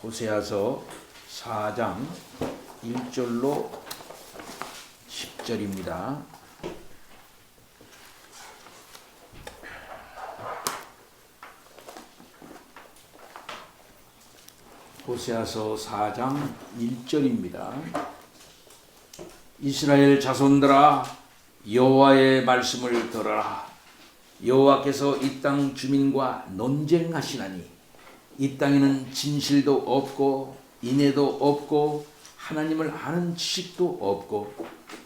호세아서 4장 1절로 10절입니다. 호세아서 4장 1절입니다. 이스라엘 자손들아, 여호와의 말씀을 들어라. 여호와께서 이 땅 주민과 논쟁하시나니 이 땅에는 진실도 없고 인애도 없고 하나님을 아는 지식도 없고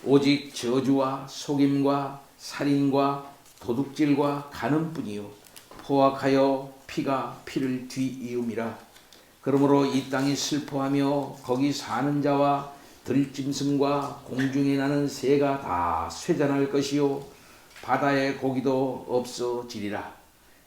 오직 저주와 속임과 살인과 도둑질과 간음뿐이요 포악하여 피가 피를 뒤이음이라. 그러므로 이 땅이 슬퍼하며 거기 사는 자와 들짐승과 공중에 나는 새가 다 쇠잔할 것이요 바다의 고기도 없어지리라.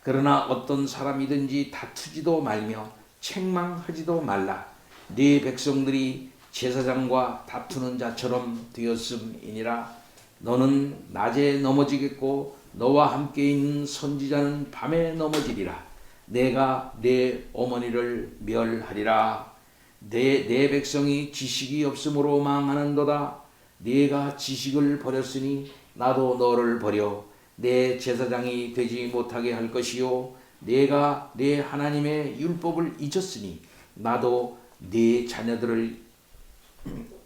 그러나 어떤 사람이든지 다투지도 말며 책망하지도 말라. 네 백성들이 제사장과 다투는 자처럼 되었음이니라. 너는 낮에 넘어지겠고 너와 함께 있는 선지자는 밤에 넘어지리라. 내가 내 어머니를 멸하리라. 내 백성이 지식이 없으므로 망하는도다. 네가 지식을 버렸으니 나도 너를 버려 내 제사장이 되지 못하게 할 것이요 내가 내 하나님의 율법을 잊었으니 나도 네 자녀들을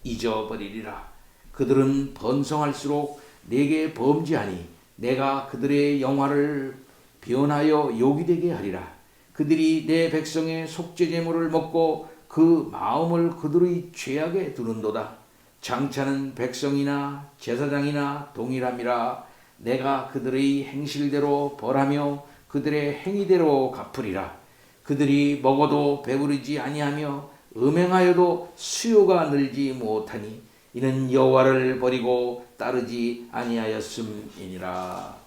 잊어버리리라. 그들은 번성할수록 내게 범죄하니 내가 그들의 영화를 변하여 욕이 되게 하리라. 그들이 내 백성의 속죄제물을 먹고 그 마음을 그들의 죄악에 두는도다. 장차는 백성이나 제사장이나 동일함이라. 내가 그들의 행실대로 벌하며 그들의 행위대로 갚으리라. 그들이 먹어도 배부르지 아니하며 음행하여도 수요가 늘지 못하니 이는 여호와를 버리고 따르지 아니하였음이니라.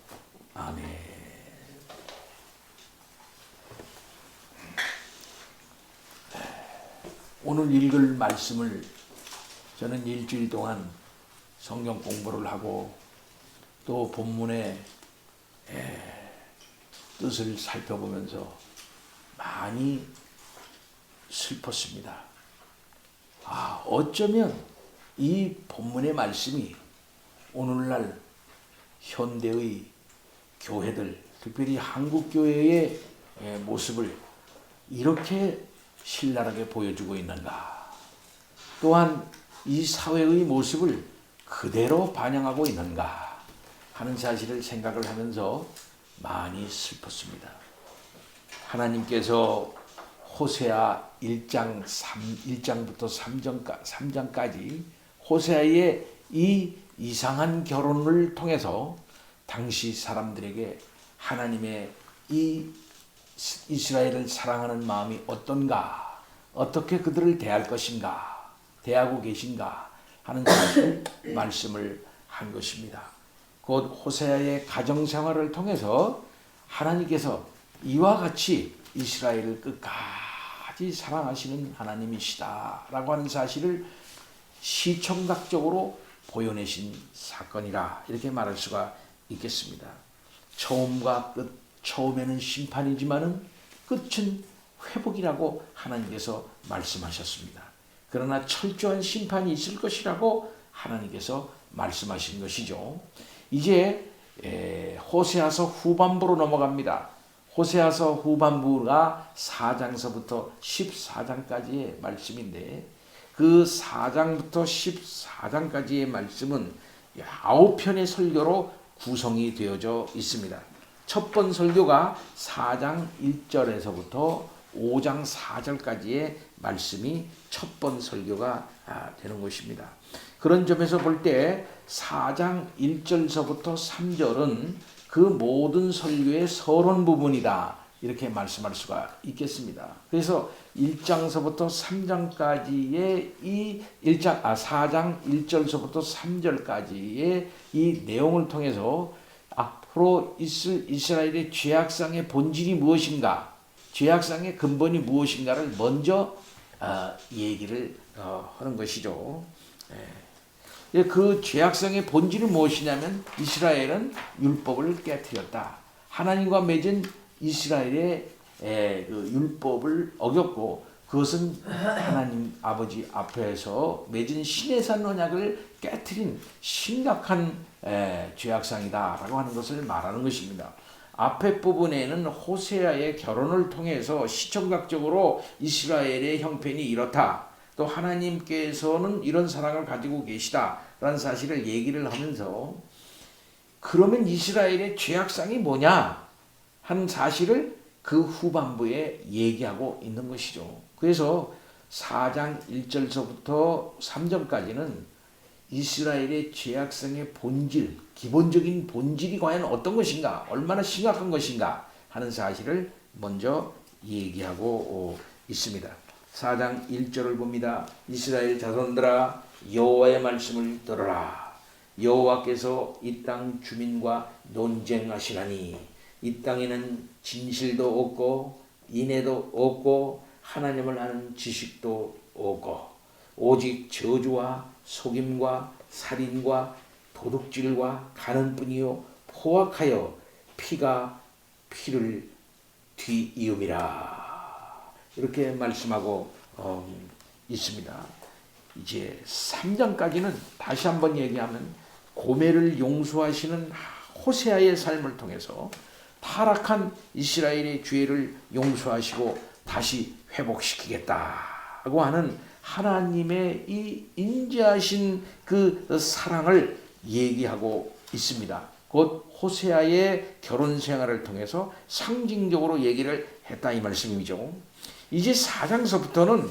아멘. 오늘 읽을 말씀을 저는 일주일 동안 성경 공부를 하고 또 본문의 뜻을 살펴보면서 많이 슬펐습니다. 어쩌면 이 본문의 말씀이 오늘날 현대의 교회들, 특별히 한국 교회의 모습을 이렇게 신랄하게 보여주고 있는가? 또한 이 사회의 모습을 그대로 반영하고 있는가 하는 사실을 생각을 하면서 많이 슬펐습니다. 하나님께서 호세아 1장부터 3장까지 호세아의 이 이상한 결혼을 통해서 당시 사람들에게 하나님의 이 이스라엘을 사랑하는 마음이 어떤가, 어떻게 그들을 대할 것인가, 대하고 계신가 하는 말씀을 한 것입니다. 곧 호세아의 가정생활을 통해서 하나님께서 이와 같이 이스라엘을 끝까지 사랑하시는 하나님이시다 라고 하는 사실을 시청각적으로 보여내신 사건이라 이렇게 말할 수가 있겠습니다. 처음과 끝, 처음에는 심판이지만은 끝은 회복이라고 하나님께서 말씀하셨습니다. 그러나 철저한 심판이 있을 것이라고 하나님께서 말씀하신 것이죠. 이제 호세아서 후반부로 넘어갑니다. 호세아서 후반부가 4장서부터 14장까지의 말씀인데 그 4장부터 14장까지의 말씀은 9편의 설교로 구성이 되어져 있습니다. 첫 번 설교가 4장 1절에서부터 5장 4절까지의 말씀이 첫 번 설교가 되는 것입니다. 그런 점에서 볼 때 4장 1절서부터 3절은 그 모든 설교의 서론 부분이다 이렇게 말씀할 수가 있겠습니다. 그래서 1장서부터 3장까지의 이 4장 1절서부터 3절까지의 이 내용을 통해서 앞으로 이스라엘의 죄악상의 본질이 무엇인가, 죄악상의 근본이 무엇인가를 먼저 얘기를 하는 것이죠. 그 죄악성의 본질이 무엇이냐면 이스라엘은 율법을 깨뜨렸다. 하나님과 맺은 이스라엘의 그 율법을 어겼고 그것은 하나님 아버지 앞에서 맺은 시내산 언약을 깨트린 심각한 죄악상이다라고 하는 것을 말하는 것입니다. 앞에 부분에는 호세아의 결혼을 통해서 시청각적으로 이스라엘의 형편이 이렇다. 또 하나님께서는 이런 사랑을 가지고 계시다라는 사실을 얘기를 하면서 그러면 이스라엘의 죄악상이 뭐냐 하는 사실을 그 후반부에 얘기하고 있는 것이죠. 그래서 4장 1절서부터 3절까지는 이스라엘의 죄악성의 본질, 기본적인 본질이 과연 어떤 것인가, 얼마나 심각한 것인가 하는 사실을 먼저 얘기하고 있습니다. 4장 1절을 봅니다. 이스라엘 자손들아 여호와의 말씀을 들어라. 여호와께서 이 땅 주민과 논쟁하시나니 이 땅에는 진실도 없고 인애도 없고 하나님을 아는 지식도 없고 오직 저주와 속임과 살인과 도둑질과 가는뿐이요 포악하여 피가 피를 뒤이음이라. 이렇게 말씀하고 있습니다. 이제 3장까지는 다시 한번 얘기하면 고멜을 용서하시는 호세아의 삶을 통해서 타락한 이스라엘의 죄를 용서하시고 다시 회복시키겠다고 하는 하나님의 이 인자하신 그 사랑을 얘기하고 있습니다. 곧 호세아의 결혼 생활을 통해서 상징적으로 얘기를 했다 이 말씀이죠. 이제 4장서부터는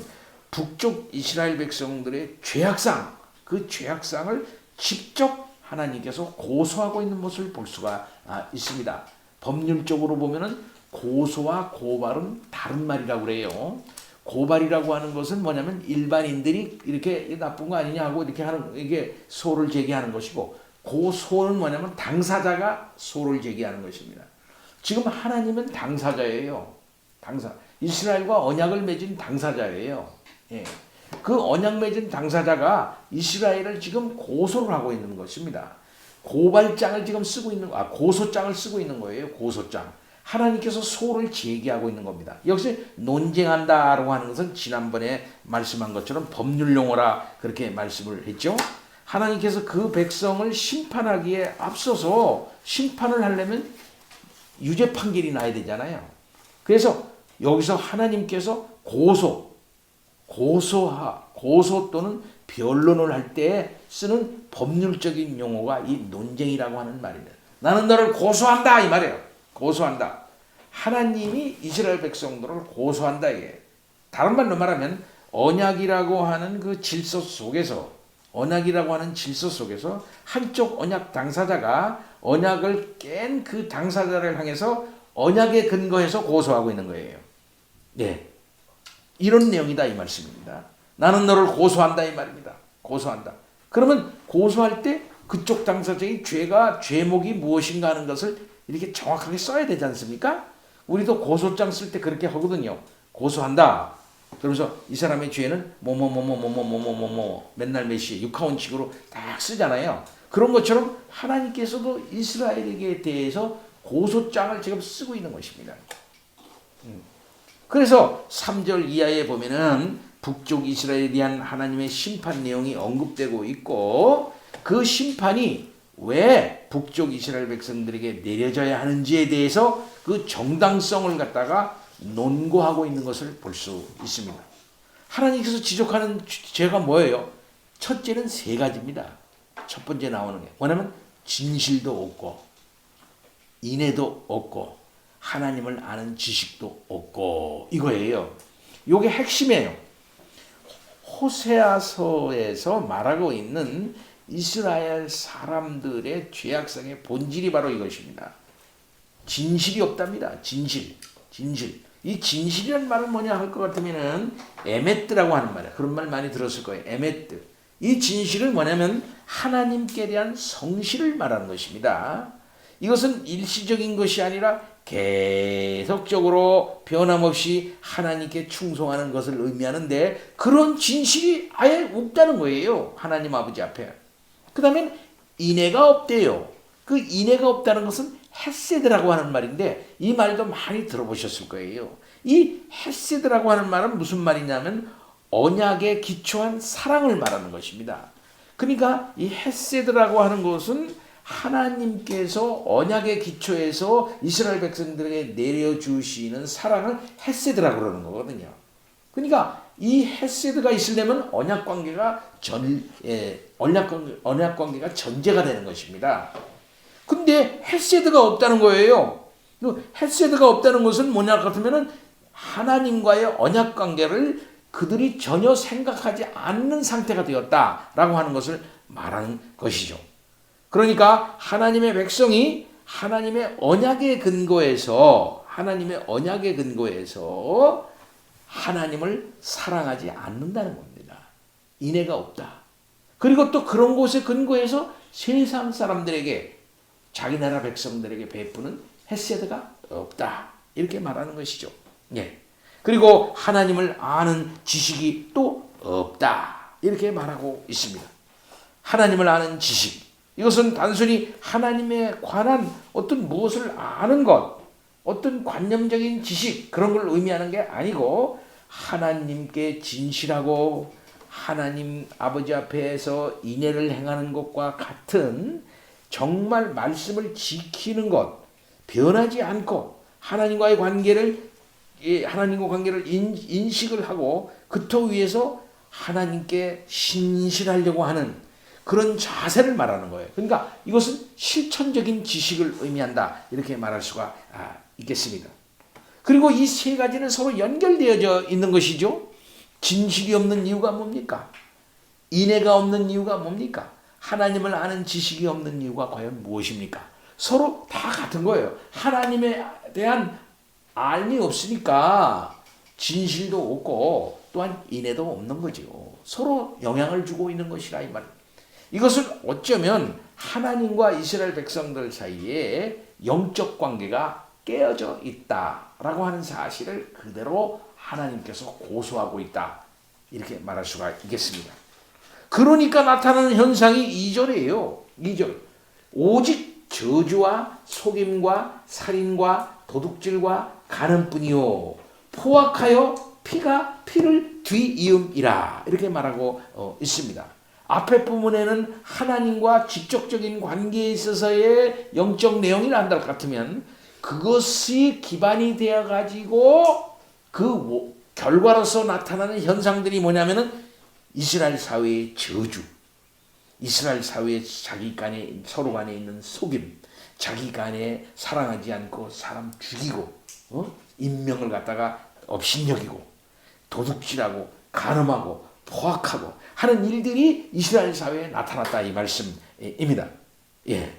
북쪽 이스라엘 백성들의 죄악상, 그 죄악상을 직접 하나님께서 고소하고 있는 모습을 볼 수가 있습니다. 법률적으로 보면은 고소와 고발은 다른 말이라고 그래요. 고발이라고 하는 것은 뭐냐면 일반인들이 이렇게 나쁜 거 아니냐 하고 이렇게 하는, 이게 소를 제기하는 것이고, 고소는 뭐냐면 당사자가 소를 제기하는 것입니다. 지금 하나님은 당사자예요. 이스라엘과 언약을 맺은 당사자예요. 예. 그 언약 맺은 당사자가 이스라엘을 지금 고소를 하고 있는 것입니다. 고발장을 지금 쓰고 있는, 고소장을 쓰고 있는 거예요. 고소장. 하나님께서 소를 제기하고 있는 겁니다. 역시 논쟁한다라고 하는 것은 지난번에 말씀한 것처럼 법률 용어라 그렇게 말씀을 했죠. 하나님께서 그 백성을 심판하기에 앞서서 심판을 하려면 유죄 판결이 나야 되잖아요. 그래서 여기서 하나님께서 고소 또는 변론을 할 때 쓰는 법률적인 용어가 이 논쟁이라고 하는 말입니다. 나는 너를 고소한다 이 말이에요. 고소한다. 하나님이 이스라엘 백성들을 고소한다 이게. 다른 말로 말하면 언약이라고 하는 그 질서 속에서 한쪽 언약 당사자가 언약을 깬 그 당사자를 향해서 언약에 근거해서 고소하고 있는 거예요. 네. 이런 내용이다 이 말씀입니다. 나는 너를 고소한다 이 말입니다. 고소한다. 그러면 고소할 때 그쪽 당사자의 죄목이 무엇인가 하는 것을 이렇게 정확하게 써야 되지 않습니까? 우리도 고소장 쓸 때 그렇게 하거든요. 고소한다. 그러면서 이 사람의 죄는 뭐뭐뭐뭐뭐뭐뭐뭐뭐 맨날 몇시 육하원칙으로 딱 쓰잖아요. 그런 것처럼 하나님께서도 이스라엘에게 대해서 고소장을 지금 쓰고 있는 것입니다. 그래서 3절 이하에 보면은 북쪽 이스라엘에 대한 하나님의 심판 내용이 언급되고 있고, 그 심판이 왜 북쪽 이스라엘 백성들에게 내려져야 하는지에 대해서 그 정당성을 갖다가 논거하고 있는 것을 볼 수 있습니다. 하나님께서 지적하는 죄가 뭐예요? 첫째는 3가지입니다. 첫 번째 나오는 게 뭐냐면 진실도 없고 인애도 없고 하나님을 아는 지식도 없고 이거예요. 이게 핵심이에요. 호세아서에서 말하고 있는 이스라엘 사람들의 죄악성의 본질이 바로 이것입니다. 진실이 없답니다. 진실. 이 진실이라는 말은 뭐냐 할 것 같으면은 에메트라고 하는 말이에요. 그런 말 많이 들었을 거예요. 에메트. 이 진실은 뭐냐면 하나님께 대한 성실을 말하는 것입니다. 이것은 일시적인 것이 아니라 계속적으로 변함없이 하나님께 충성하는 것을 의미하는데, 그런 진실이 아예 없다는 거예요. 하나님 아버지 앞에. 그 다음에 인애가 없대요. 그 인애가 없다는 것은 헤세드라고 하는 말인데 이 말도 많이 들어보셨을 거예요. 이 헤세드라고 하는 말은 무슨 말이냐면 언약에 기초한 사랑을 말하는 것입니다. 그러니까 이 헤세드라고 하는 것은 하나님께서 언약의 기초에서 이스라엘 백성들에게 내려주시는 사랑을 헤세드라고 그러는 거거든요. 그러니까 이 헤세드가 있으려면 언약 관계가 언약 관계가 전제가 되는 것입니다. 근데 헤세드가 없다는 거예요. 헤세드가 없다는 것은 뭐냐 같으면은 하나님과의 언약 관계를 그들이 전혀 생각하지 않는 상태가 되었다라고 하는 것을 말하는 것이죠. 그러니까 하나님의 백성이 하나님의 언약의 근거에서 하나님을 사랑하지 않는다는 겁니다. 인애가 없다. 그리고 또 그런 곳에 근거해서 세상 사람들에게 자기 나라 백성들에게 베푸는 헤세드가 없다. 이렇게 말하는 것이죠. 예. 그리고 하나님을 아는 지식이 또 없다. 이렇게 말하고 있습니다. 하나님을 아는 지식. 이것은 단순히 하나님에 관한 어떤 무엇을 아는 것, 어떤 관념적인 지식 그런 걸 의미하는 게 아니고 하나님께 진실하고 하나님 아버지 앞에서 인애를 행하는 것과 같은 정말 말씀을 지키는 것, 변하지 않고 하나님과 관계를 인식을 하고 그토 위해서 하나님께 신실하려고 하는 그런 자세를 말하는 거예요. 그러니까 이것은 실천적인 지식을 의미한다. 이렇게 말할 수가 있겠습니다. 그리고 이 세 가지는 서로 연결되어져 있는 것이죠. 진실이 없는 이유가 뭡니까? 인애가 없는 이유가 뭡니까? 하나님을 아는 지식이 없는 이유가 과연 무엇입니까? 서로 다 같은 거예요. 하나님에 대한 알미 없으니까 진실도 없고 또한 인애도 없는 거죠. 서로 영향을 주고 있는 것이라 이 말입니다. 이것은 어쩌면 하나님과 이스라엘 백성들 사이에 영적 관계가 깨어져 있다라고 하는 사실을 그대로 하나님께서 고소하고 있다. 이렇게 말할 수가 있겠습니다. 그러니까 나타나는 현상이 2절이에요. 2절. 오직 저주와 속임과 살인과 도둑질과 간음뿐이요. 포악하여 피가 피를 뒤이음이라. 이렇게 말하고 있습니다. 앞에 부분에는 하나님과 직접적인 관계에 있어서의 영적 내용이 난다 같으면 그것이 기반이 되어 가지고 그 결과로서 나타나는 현상들이 뭐냐면은 이스라엘 사회의 저주, 이스라엘 사회의 자기 간에 서로 간에 있는 속임, 자기 간에 사랑하지 않고 사람 죽이고 인명을 갖다가 업신여기고 도둑질하고 간음하고 포악하고 하는 일들이 이스라엘 사회에 나타났다 이 말씀입니다. 예.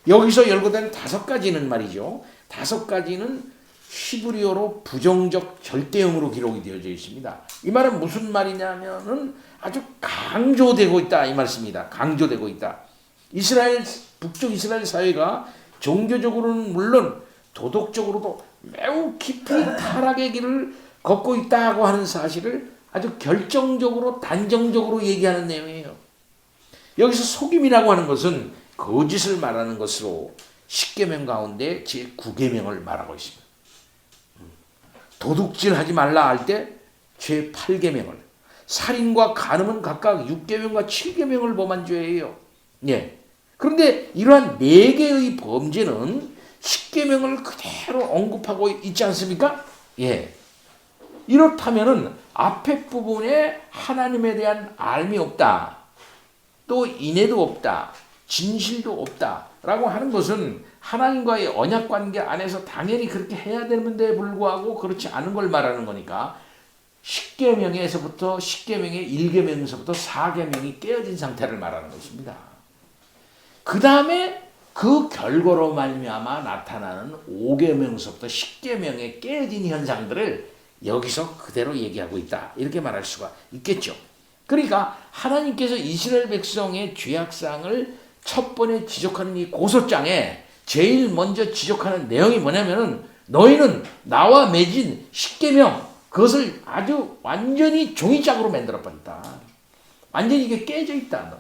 여기서 열거된 5가지는 말이죠. 5가지는 히브리어로 부정적 절대형으로 기록이 되어져 있습니다. 이 말은 무슨 말이냐면은 아주 강조되고 있다 이 말씀입니다. 강조되고 있다. 북쪽 이스라엘 사회가 종교적으로는 물론 도덕적으로도 매우 깊이 타락의 길을 걷고 있다고 하는 사실을 아주 결정적으로 단정적으로 얘기하는 내용이에요. 여기서 속임이라고 하는 것은 거짓을 말하는 것으로 10계명 가운데 제9계명을 말하고 있습니다. 도둑질하지 말라 할 때 제8계명을, 살인과 간음은 각각 6계명과 7계명을 범한 죄예요. 예. 그런데 이러한 4개의 범죄는 10계명을 그대로 언급하고 있지 않습니까? 예. 이렇다면은 앞에 부분에 하나님에 대한 알미 없다. 또 인애도 없다. 진실도 없다라고 하는 것은 하나님과의 언약 관계 안에서 당연히 그렇게 해야 되는데 불구하고 그렇지 않은 걸 말하는 거니까 10계명에서부터 10계명의 1계명에서부터 4계명이 깨어진 상태를 말하는 것입니다. 그 다음에 그 결과로 말미암아 나타나는 5계명에서부터 10계명의 깨어진 현상들을 여기서 그대로 얘기하고 있다. 이렇게 말할 수가 있겠죠. 그러니까 하나님께서 이스라엘 백성의 죄악상을 첫 번에 지적하는 이 고소장에 제일 먼저 지적하는 내용이 뭐냐면은 너희는 나와 맺은 10계명 그것을 아주 완전히 종이짝으로 만들어버렸다. 완전히 이게 깨져 있다.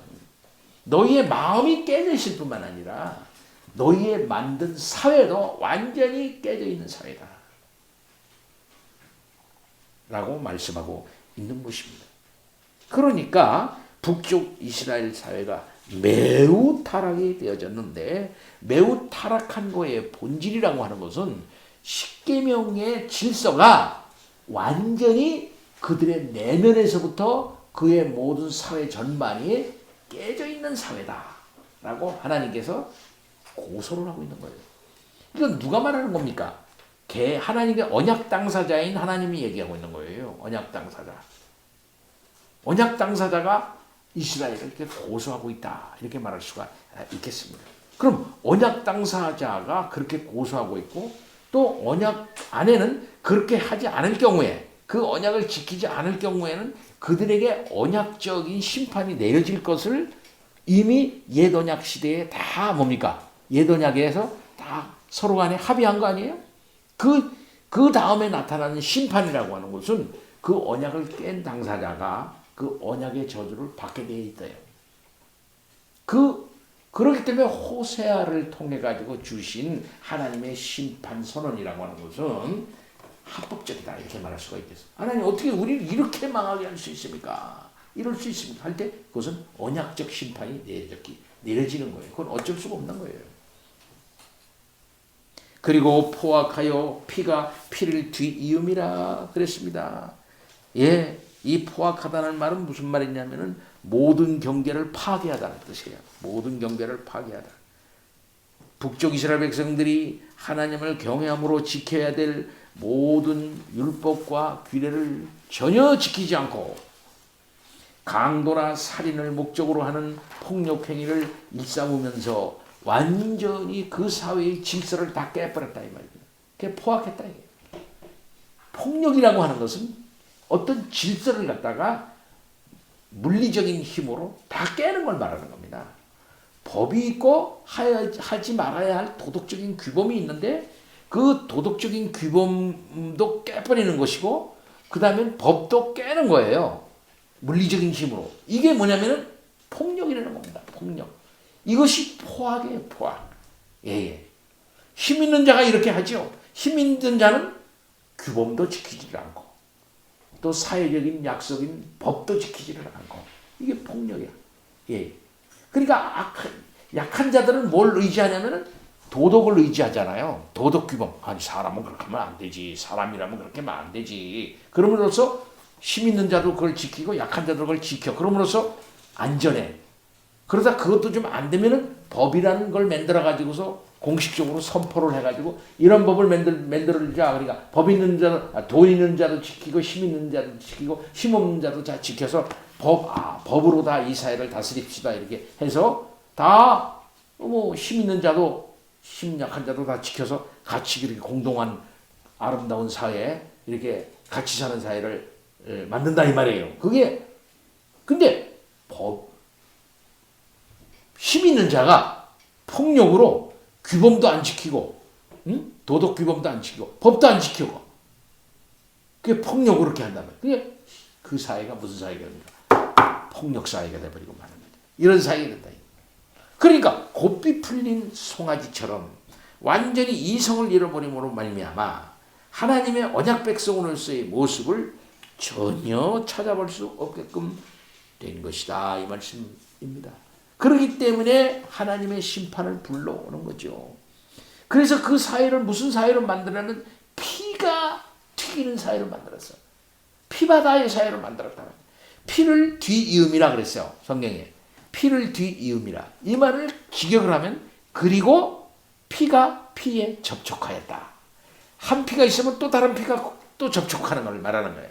너희의 마음이 깨져 있을 뿐만 아니라 너희의 만든 사회도 완전히 깨져 있는 사회다. 라고 말씀하고 있는 것입니다. 그러니까 북쪽 이스라엘 사회가 매우 타락이 되어졌는데, 매우 타락한 거의 본질이라고 하는 것은 십계명의 질서가 완전히 그들의 내면에서부터 그의 모든 사회 전반이 깨져 있는 사회다라고 하나님께서 고소를 하고 있는 거예요. 이건 누가 말하는 겁니까? 하나님의 언약 당사자인 하나님이 얘기하고 있는 거예요. 언약 당사자. 언약 당사자가 이스라엘을 이렇게 고소하고 있다, 이렇게 말할 수가 있겠습니다. 그럼 언약 당사자가 그렇게 고소하고 있고, 또 언약 안에는 그렇게 하지 않을 경우에, 그 언약을 지키지 않을 경우에는 그들에게 언약적인 심판이 내려질 것을 이미 옛 언약 시대에 다 뭡니까? 옛 언약에서 다 서로 간에 합의한 거 아니에요? 그 다음에 나타나는 심판이라고 하는 것은 그 언약을 깬 당사자가 그 언약의 저주를 받게 되어 있어요. 그렇기 때문에 호세아를 통해 가지고 주신 하나님의 심판 선언이라고 하는 것은 합법적이다, 이렇게 말할 수가 있겠어. 하나님 어떻게 우리를 이렇게 망하게 할 수 있습니까? 이럴 수 있습니까? 할 때 그것은 언약적 심판이 내려지는 거예요. 그건 어쩔 수가 없는 거예요. 그리고 포악하여 피가 피를 뒤이음이라 그랬습니다. 예, 이 포악하다는 말은 무슨 말이냐면은 모든 경계를 파괴하다는 뜻이에요. 모든 경계를 파괴하다. 북쪽 이스라엘 백성들이 하나님을 경외함으로 지켜야 될 모든 율법과 규례를 전혀 지키지 않고 강도나 살인을 목적으로 하는 폭력 행위를 일삼으면서 완전히 그 사회의 질서를 다 깨버렸다, 이 말이에요. 그게 포악했다, 이게. 폭력이라고 하는 것은 어떤 질서를 갖다가 물리적인 힘으로 다 깨는 걸 말하는 겁니다. 법이 있고 하지 말아야 할 도덕적인 규범이 있는데, 그 도덕적인 규범도 깨버리는 것이고, 그 다음에 법도 깨는 거예요. 물리적인 힘으로. 이게 뭐냐면은 폭력이라는 겁니다. 폭력. 이것이 포악이에요, 포악. 예. 힘 있는 자가 이렇게 하죠. 힘 있는 자는 규범도 지키지를 않고, 또 사회적인 약속인 법도 지키지를 않고, 이게 폭력이야. 예. 그러니까 약한 자들은 뭘 의지하냐면은 도덕을 의지하잖아요. 도덕 규범. 아니, 사람은 그렇게 하면 안 되지. 사람이라면 그렇게 하면 안 되지. 그러므로써 힘 있는 자도 그걸 지키고 약한 자도 그걸 지켜. 그러므로써 안전해. 그러다 그것도 좀 안 되면은 법이라는 걸 만들어 가지고서 공식적으로 선포를 해가지고 이런 법을 만들자. 그러니까 법 있는 자도, 돈 있는 자도 지키고 힘 있는 자도 지키고 힘 없는 자도 다 지켜서 법으로 다 이 사회를 다스립시다, 이렇게 해서 다 뭐 힘 있는 자도 힘 약한 자도 다 지켜서 같이 이렇게 공동한 아름다운 사회, 이렇게 같이 사는 사회를 만든다, 이 말이에요. 그게 근데 힘 있는 자가 폭력으로 규범도 안 지키고, 도덕 규범도 안 지키고, 법도 안 지키고, 그게 폭력으로 그렇게 한다면, 그게 그 사회가 무슨 사회가 됩니까? 폭력 사회가 돼버리고 마는 거죠. 이런 사회가 된다. 그러니까 곱비 풀린 송아지처럼 완전히 이성을 잃어버림으로 말미암아 하나님의 언약 백성으로서의 모습을 전혀 찾아볼 수 없게끔 된 것이다, 이 말씀입니다. 그렇기 때문에 하나님의 심판을 불러오는 거죠. 그래서 그 사회를 무슨 사회로 만들었냐면 피가 튀기는 사회로 만들었어. 피바다의 사회로 만들었다. 피를 뒤이음이라 그랬어요, 성경에. 피를 뒤이음이라. 이 말을 직역을 하면 그리고 피가 피에 접촉하였다. 한 피가 있으면 또 다른 피가 또 접촉하는 걸 말하는 거예요.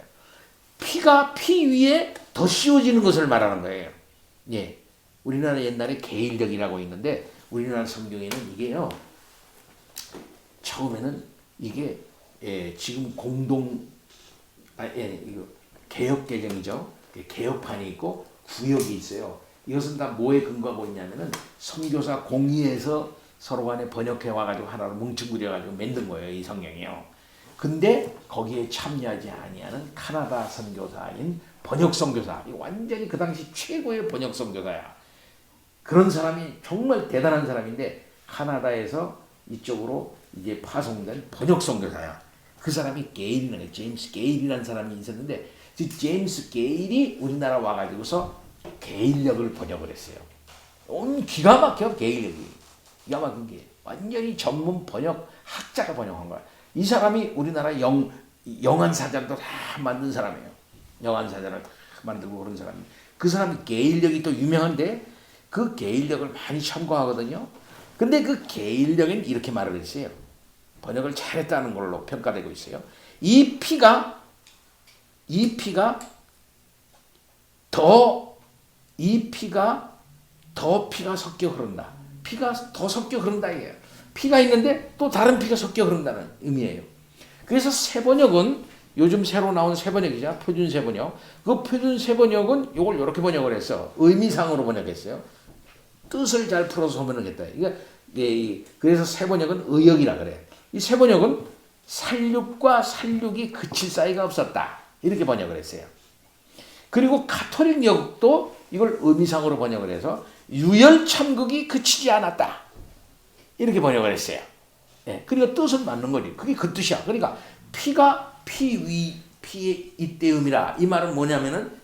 피가 피 위에 더 씌워지는 것을 말하는 거예요. 예. 우리나라 옛날에 계일력이라고 있는데 우리나라 성경에는 이게요, 처음에는 이게 지금 이거 개역 개정이죠. 개역판이 있고 구역이 있어요. 이것은 다 뭐에 근거하고 있냐면은 선교사 공의에서 서로 간에 번역해 와가지고 하나로 뭉뚱그려가지고 만든 거예요, 이 성경이요. 근데 거기에 참여하지 아니하는 카나다 선교사인 번역 선교사, 완전히 그 당시 최고의 번역 선교사야. 그런 사람이 정말 대단한 사람인데 카나다에서 이쪽으로 이제 파송된 번역 선교사야. 그 사람이 게일이라는 거예요. 제임스 게일이라는 사람이 있었는데 그 제임스 게일이 우리나라 와가지고서 게일력을 번역을 했어요. 기가 막혀 게일력이. 기가 막힌 게 완전히 전문 번역 학자가 번역한 거야. 이 사람이 우리나라 영안사전도 다 만든 사람이에요. 영안사전을 다 만들고 그런 사람이. 그 사람이 게일력이 또 유명한데 그 게일력을 많이 참고하거든요. 근데 그 게일력은 이렇게 말을 했어요. 번역을 잘했다는 걸로 평가되고 있어요. 이 피가 더 피가 섞여 흐른다. 피가 더 섞여 흐른다 이게요. 피가 있는데 또 다른 피가 섞여 흐른다는 의미예요. 그래서 세번역은 요즘 새로 나온 세번역이죠. 표준 세번역. 그 표준 세번역은 이걸 이렇게 번역을 했어. 의미상으로 번역했어요. 뜻을 잘 풀어서 번역했다. 그래서 세번역은 의역이라 그래. 이 세번역은 살육과 살육이 그칠 사이가 없었다. 이렇게 번역을 했어요. 그리고 가톨릭역도 이걸 의미상으로 번역을 해서 유혈참극이 그치지 않았다. 이렇게 번역을 했어요. 예, 그러니까 뜻은 맞는 거지. 그게 그 뜻이야. 그러니까 피가 피의 이때음이라. 이 말은 뭐냐면은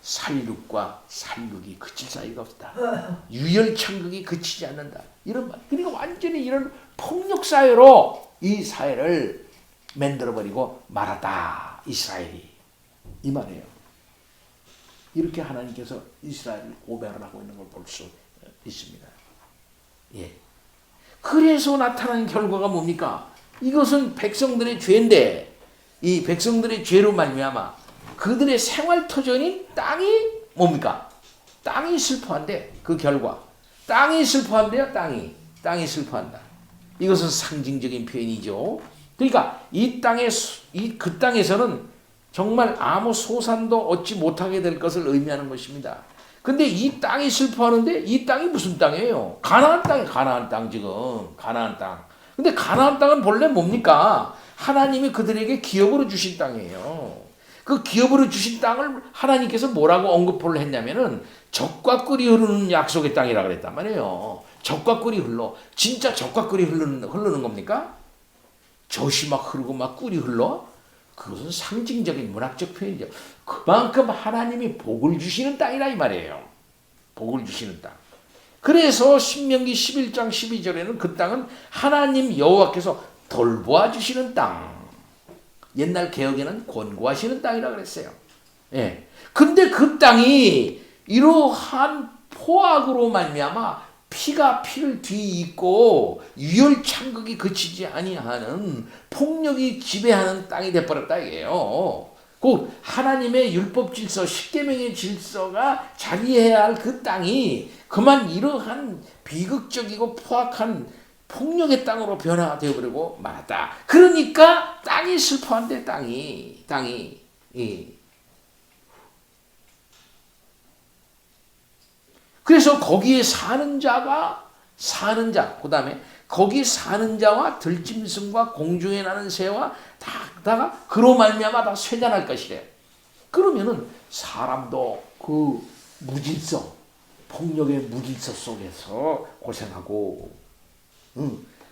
살육과 살육이 그칠 사이가 없다. 유혈참극이 그치지 않는다. 이런 말. 그러니까 완전히 이런 폭력 사회로 이 사회를 만들어버리고 말았다. 이스라엘이. 이 말이에요. 이렇게 하나님께서 이스라엘을 고발을 하고 있는 걸 볼 수 있습니다. 예. 그래서 나타난 결과가 뭡니까? 이것은 백성들의 죄인데 이 백성들의 죄로 말미암아 그들의 생활터전인 땅이 뭡니까? 땅이 슬퍼한데 그 결과 땅이 슬퍼한대요. 땅이 슬퍼한다. 이것은 상징적인 표현이죠. 그러니까 이 땅에서는 정말 아무 소산도 얻지 못하게 될 것을 의미하는 것입니다. 근데 이 땅이 슬퍼하는데 이 땅이 무슨 땅이에요? 가나안 땅이에요. 가나안 땅 지금. 가나안 땅. 근데 가나안 땅은 본래 뭡니까? 하나님이 그들에게 기업으로 주신 땅이에요. 그 기업으로 주신 땅을 하나님께서 뭐라고 언급을 했냐면은 젖과 꿀이 흐르는 약속의 땅이라 그랬단 말이에요. 젖과 꿀이 흘러. 진짜 젖과 꿀이 흐르는 겁니까? 젖이 막 흐르고 막 꿀이 흘러? 그것은 상징적인 문학적 표현이죠. 그만큼 하나님이 복을 주시는 땅이라 이 말이에요. 복을 주시는 땅. 그래서 신명기 11장 12절에는 그 땅은 하나님 여호와께서 돌보아 주시는 땅. 옛날 개혁에는 권고하시는 땅이라 그랬어요. 예. 근데 그 땅이 이러한 포악으로 말미암아 피가 피를 뒤잇고 유혈참극이 그치지 아니하는 폭력이 지배하는 땅이 돼버렸다 이게요. 그 하나님의 율법 질서, 십계명의 질서가 자리해야 할 그 땅이 그만 이러한 비극적이고 포악한 폭력의 땅으로 변화되어 버리고 말았다. 그러니까 땅이 슬퍼한데 땅이. 그래서 거기에 사는 자, 그 다음에 거기 사는 자와 들짐승과 공중에 나는 새와 다가 그로 말미암아 다 쇠잔할 것이래. 그러면은 사람도 그 무질서, 폭력의 무질서 속에서 고생하고,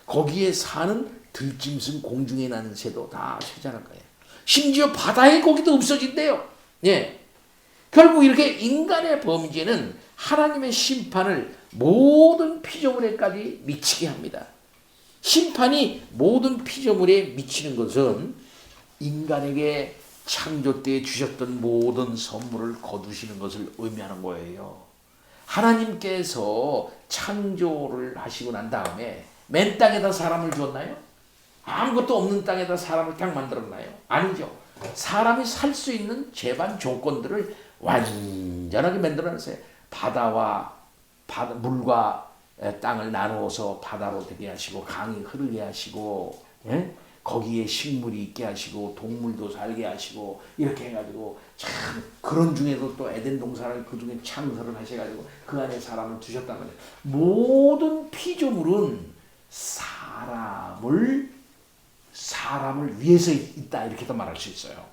거기에 사는 들짐승 공중에 나는 새도 다 쇠잔할 거예요. 심지어 바다의 고기도 없어진대요. 예. 결국 이렇게 인간의 범죄는 하나님의 심판을 모든 피조물에까지 미치게 합니다. 심판이 모든 피조물에 미치는 것은 인간에게 창조 때에 주셨던 모든 선물을 거두시는 것을 의미하는 거예요. 하나님께서 창조를 하시고 난 다음에 맨 땅에다 사람을 주었나요? 아무것도 없는 땅에다 사람을 딱 만들었나요? 아니죠. 사람이 살 수 있는 제반 조건들을 완전하게 만들어놨어요. 물과 땅을 나누어서 바다로 되게 하시고 강이 흐르게 하시고, 예? 거기에 식물이 있게 하시고 동물도 살게 하시고 이렇게 해가지고 참 그런 중에도 또 에덴 동산을 그 중에 창설을 하셔가지고 그 안에 사람을 두셨단 말이에요. 모든 피조물은 사람을 위해서 있다 이렇게도 말할 수 있어요.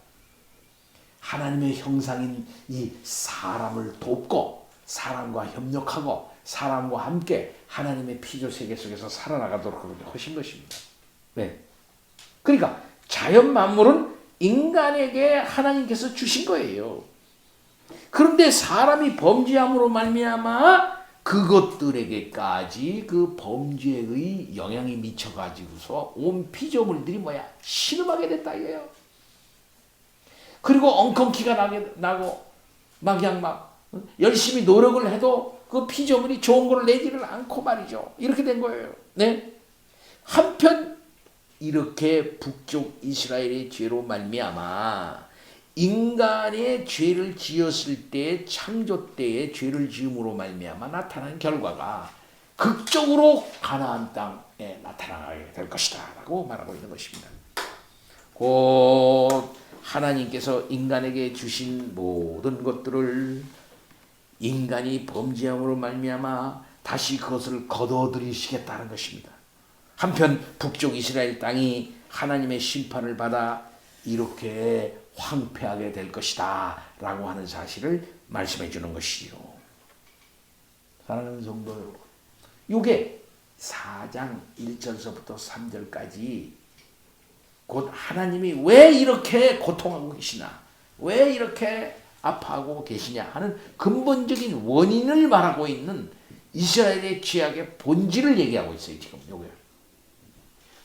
하나님의 형상인 이 사람을 돕고 사람과 협력하고 사람과 함께 하나님의 피조 세계 속에서 살아나가도록 그렇게 하신 것입니다. 네. 그러니까 자연 만물은 인간에게 하나님께서 주신 거예요. 그런데 사람이 범죄함으로 말미암아 그것들에게까지 그 범죄의 영향이 미쳐가지고서 온 피조물들이 뭐야? 신음하게 됐다 이거예요. 그리고 엉겅퀴가 나고 막 그냥 막 열심히 노력을 해도 그 피조물이 좋은 걸 내지를 않고 말이죠. 이렇게 된 거예요. 네. 한편 이렇게 북쪽 이스라엘의 죄로 말미암아 인간의 죄를 지었을 때 창조 때의 죄를 지음으로 말미암아 나타난 결과가 극적으로 가나안 땅에 나타나게 될 것이다 라고 말하고 있는 것입니다. 곧 하나님께서 인간에게 주신 모든 것들을 인간이 범죄함으로 말미암아 다시 그것을 거둬들이시겠다는 것입니다. 한편 북쪽 이스라엘 땅이 하나님의 심판을 받아 이렇게 황폐하게 될 것이다 라고 하는 사실을 말씀해 주는 것이요. 사랑하는 성도 여러분, 이게 4장 1절서부터 3절까지 곧 하나님이 왜 이렇게 고통하고 계시나, 왜 이렇게 아파하고 계시냐 하는 근본적인 원인을 말하고 있는 이스라엘의 죄악의 본질을 얘기하고 있어요. 지금 요게.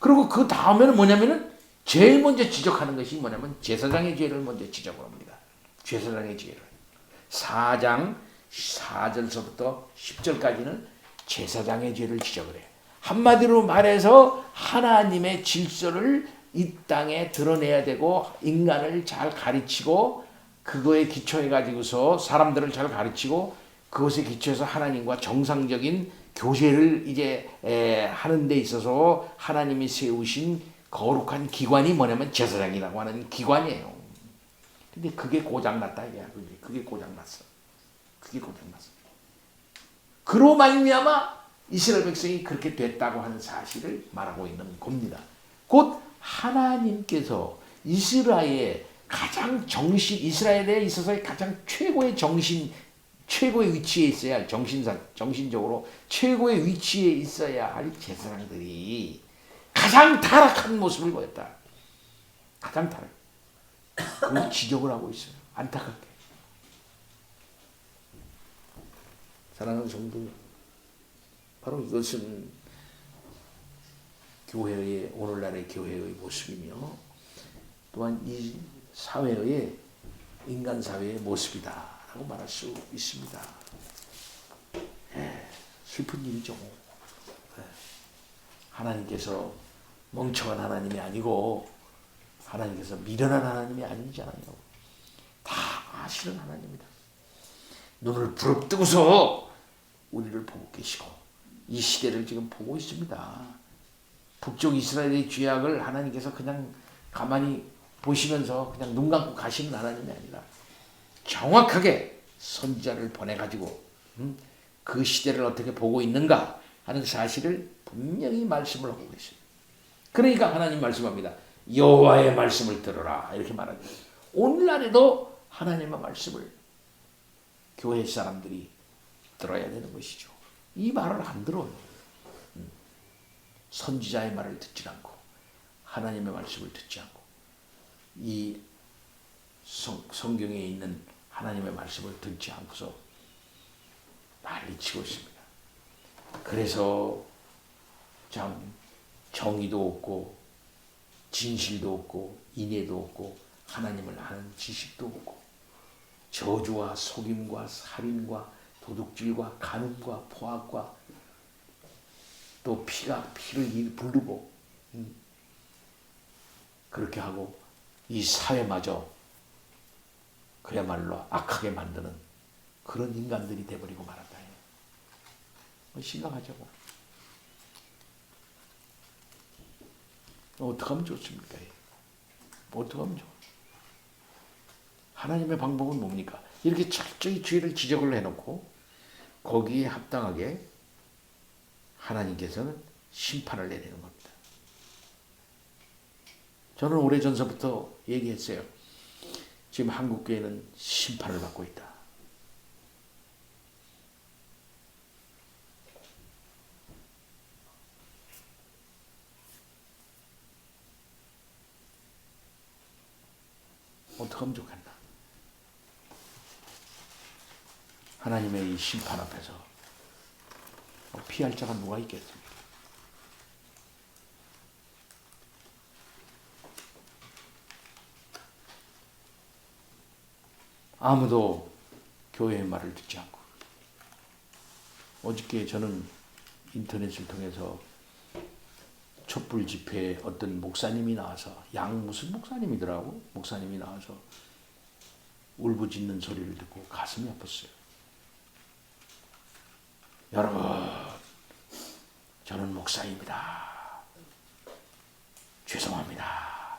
그리고 그 다음에는 뭐냐면은 제일 먼저 지적하는 것이 뭐냐면 제사장의 죄를 먼저 지적을 합니다. 제사장의 죄를. 4장 4절서부터 10절까지는 제사장의 죄를 지적을 해요. 한마디로 말해서 하나님의 질서를 이 땅에 드러내야 되고 인간을 잘 가르치고 그거에 기초해 가지고서 사람들을 잘 가르치고 그것에 기초해서 하나님과 정상적인 교제를 이제 하는 데 있어서 하나님이 세우신 거룩한 기관이 뭐냐면 제사장이라고 하는 기관이에요. 근데 그게 고장났다 이거야. 그게 고장났어. 그게 고장났어. 그로 말미암아 이스라엘 백성이 그렇게 됐다고 하는 사실을 말하고 있는 겁니다. 곧 하나님께서 이스라엘의 가장 이스라엘에 있어서의 가장 최고의 최고의 위치에 있어야 할 정신적으로 최고의 위치에 있어야 할 제사장들이 가장 타락한 모습을 보였다. 가장 타락. 그걸 지적을 하고 있어요. 안타깝게. 사랑하는 성도, 바로 이것은 교회의 오늘날의 교회의 모습이며 또한 이 사회의 인간 사회의 모습이다라고 말할 수 있습니다. 슬픈 일이죠. 하나님께서 멍청한 하나님이 아니고 하나님께서 미련한 하나님이 아니잖아요. 다 아시는 하나님이다. 눈을 부릅뜨고서 우리를 보고 계시고 이 시대를 지금 보고 있습니다. 북쪽 이스라엘의 죄악을 하나님께서 그냥 가만히 보시면서 그냥 눈 감고 가시는 하나님이 아니라 정확하게 선지자를 보내가지고 그 시대를 어떻게 보고 있는가 하는 사실을 분명히 말씀을 하고 계십니다. 그러니까 하나님 말씀합니다. 여호와의 말씀을 들어라 이렇게 말합니다. 오늘날에도 하나님의 말씀을 교회 사람들이 들어야 되는 것이죠. 이 말을 안 들어요. 선지자의 말을 듣지 않고 하나님의 말씀을 듣지 않고 이 성경에 있는 하나님의 말씀을 듣지 않고서 난리치고 있습니다. 그래서 참 정의도 없고 진실도 없고 인애도 없고 하나님을 아는 지식도 없고 저주와 속임과 살인과 도둑질과 간음과 포악과 또 피를 부르고 그렇게 하고 이 사회마저 그야말로 악하게 만드는 그런 인간들이 돼버리고 말았다. 심각하죠. 어떻게 하면 좋습니까? 어떻게 하면 좋아? 하나님의 방법은 뭡니까? 이렇게 철저히 죄를 지적을 해놓고 거기에 합당하게 하나님께서는 심판을 내리는 겁니다. 저는 오래전서부터 얘기했어요. 지금 한국교회는 심판을 받고 있다. 어떡하면 좋겠나. 하나님의 이 심판 앞에서 피할 자가 누가 있겠습니까? 아무도 교회의 말을 듣지 않고. 어저께 저는 인터넷을 통해서 촛불 집회에 어떤 목사님이 나와서, 무슨 목사님이더라고. 목사님이 나와서 울부짖는 소리를 듣고 가슴이 아팠어요. 여러분, 저는 목사입니다. 죄송합니다.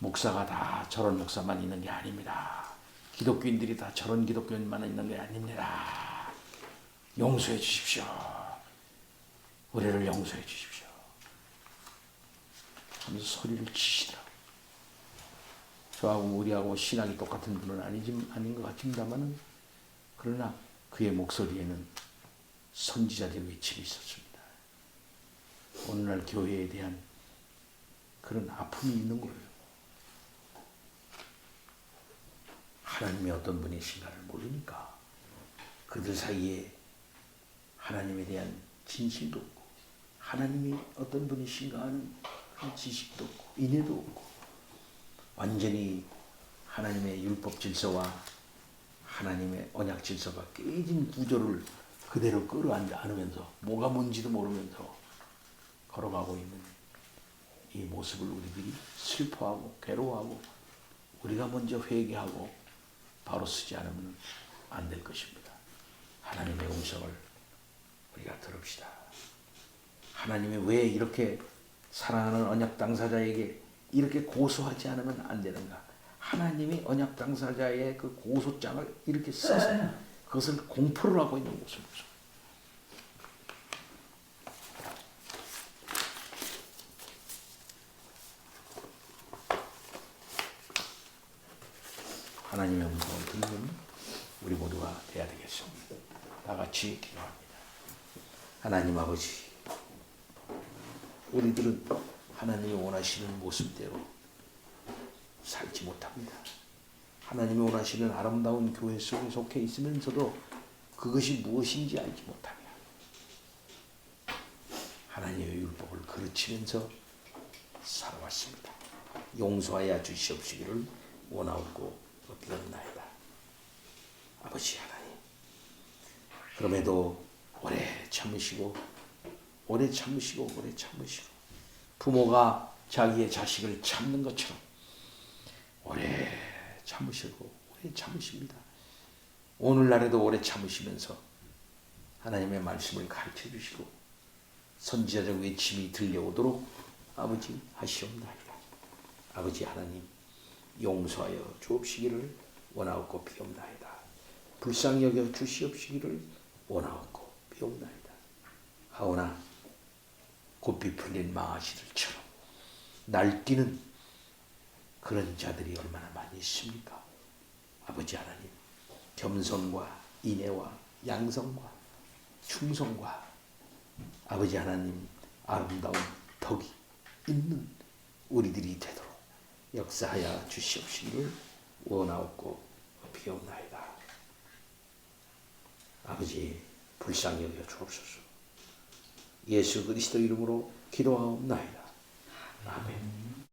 목사가 다 저런 목사만 있는 게 아닙니다. 기독교인들이 다 저런 기독교인만 있는 게 아닙니다. 용서해 주십시오. 우리를 용서해 주십시오. 하면서 소리를 치시더라고요. 저하고 우리하고 신앙이 똑같은 분은 아닌 것 같습니다만은, 그러나 그의 목소리에는 선지자들의 외침이 있었습니다. 오늘날 교회에 대한 그런 아픔이 있는 거예요. 하나님의 어떤 분이신가를 모르니까 그들 사이에 하나님에 대한 진실도 없고, 하나님이 어떤 분이신가 하는 지식도 없고, 인애도 없고, 완전히 하나님의 율법 질서와 하나님의 언약 질서가 깨진 구조를 그대로 끌어안으면서 뭐가 뭔지도 모르면서 걸어가고 있는 이 모습을 우리들이 슬퍼하고 괴로워하고, 우리가 먼저 회개하고 바로 쓰지 않으면 안 될 것입니다. 하나님의 음성을 우리가 들읍시다. 하나님이 왜 이렇게 사랑하는 언약 당사자에게 이렇게 고소하지 않으면 안 되는가? 하나님이 언약 당사자의 그 고소장을 이렇게 써서 그것을 공포를 하고 있는 모습을 보죠. 하나님의 음성을 듣는 우리 모두가 되어야 되겠습니다. 다 같이 기도합니다. 하나님 아버지, 우리들은 하나님이 원하시는 모습대로 살지 못합니다. 하나님이 원하시는 아름다운 교회 속에 속해 있으면서도 그것이 무엇인지 알지 못하며 하나님의 율법을 거르치면서 살아왔습니다. 용서하여 주시옵시기를 원하옵고 비옵나이다. 아버지 하나님, 그럼에도 오래 참으시고 부모가 자기의 자식을 참는 것처럼 오래 참으시고 오래 참으십니다. 오늘날에도 오래 참으시면서 하나님의 말씀을 가르쳐 주시고 선지자적 외침이 들려오도록 아버지 하시옵나이다. 아버지 하나님, 용서하여 주옵시기를 원하옵고 비옵나이다. 불쌍히 여겨 주시옵시기를 원하옵고 비옵나이다. 하오나 곱비 풀린 망아지들처럼 날뛰는 그런 자들이 얼마나 많이 있습니까? 아버지 하나님, 겸손과 인애와 양성과 충성과 아버지 하나님 아름다운 덕이 있는 우리들이 되도록 역사하여 주시옵시기를 원하옵고 비옵나이다. 아버지, 불쌍히 여겨 주옵소서. 예수 그리스도 이름으로 기도하옵나이다. 아멘.